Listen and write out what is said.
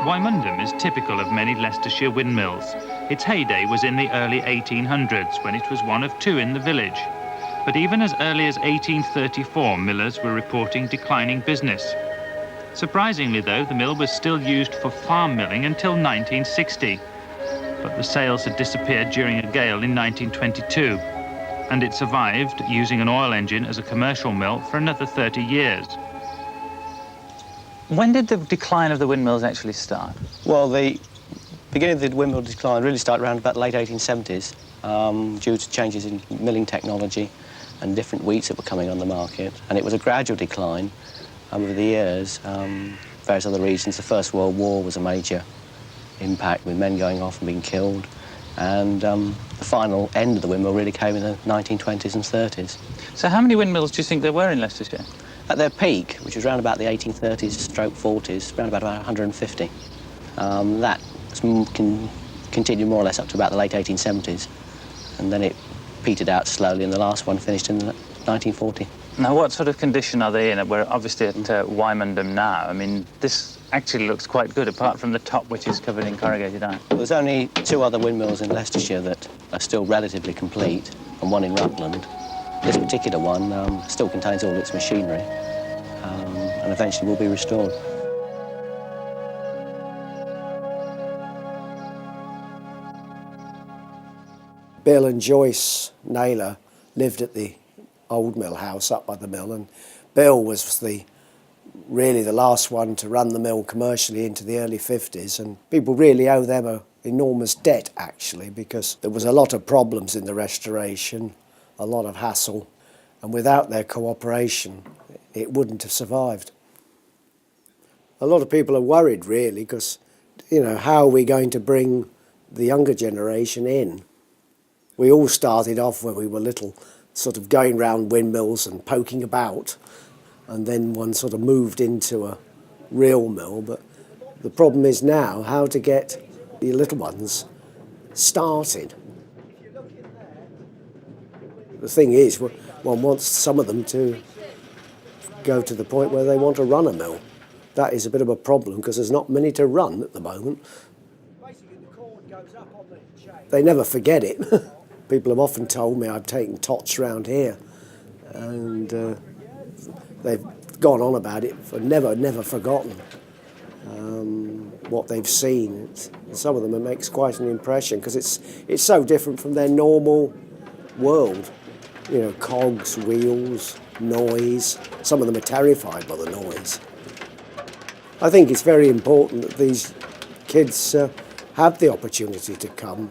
Wymondham is typical of many Leicestershire windmills. Its heyday was in the early 1800s, when it was one of two in the village. But even as early as 1834, millers were reporting declining business. Surprisingly, though, the mill was still used for farm milling until 1960. But the sales had disappeared during a gale in 1922, and it survived, using an oil engine as a commercial mill, for another 30 years. When did the decline of the windmills actually start? Well, the beginning of the windmill decline really started around about the late 1870s due to changes in milling technology and different wheats that were coming on the market. And it was a gradual decline over the years, various other reasons. The First World War was a major impact, with men going off and being killed. And the final end of the windmill really came in the 1920s and 30s. So how many windmills do you think there were in Leicestershire? At their peak, which was around about the 1830s stroke 40s, around about 150. That continued more or less up to about the late 1870s. And then it petered out slowly, and the last one finished in 1940. Now, what sort of condition are they in? We're obviously at Wymondham now. I mean, this actually looks quite good, apart from the top, which is covered in corrugated iron. There's only two other windmills in Leicestershire that are still relatively complete, and one in Rutland. This particular one still contains all its machinery, and eventually will be restored. Bill and Joyce Naylor lived at the old mill house up by the mill, and Bill was really the last one to run the mill commercially into the early 50s, and people really owe them an enormous debt, actually, because there was a lot of problems in the restoration, a lot of hassle, and without their cooperation it wouldn't have survived. A lot of people are worried, really, because, you know, how are we going to bring the younger generation in? We all started off when we were little, sort of going round windmills and poking about, and then one sort of moved into a real mill. But the problem is now how to get the little ones started. The thing is, one wants some of them to go to the point where they want to run a mill. That is a bit of a problem, because there's not many to run at the moment. They never forget it. People have often told me I've taken tots round here, and they've gone on about it, for never forgotten what they've seen. Some of them, it makes quite an impression, because it's so different from their normal world. You know, cogs, wheels, noise. Some of them are terrified by the noise. I think it's very important that these kids have the opportunity to come.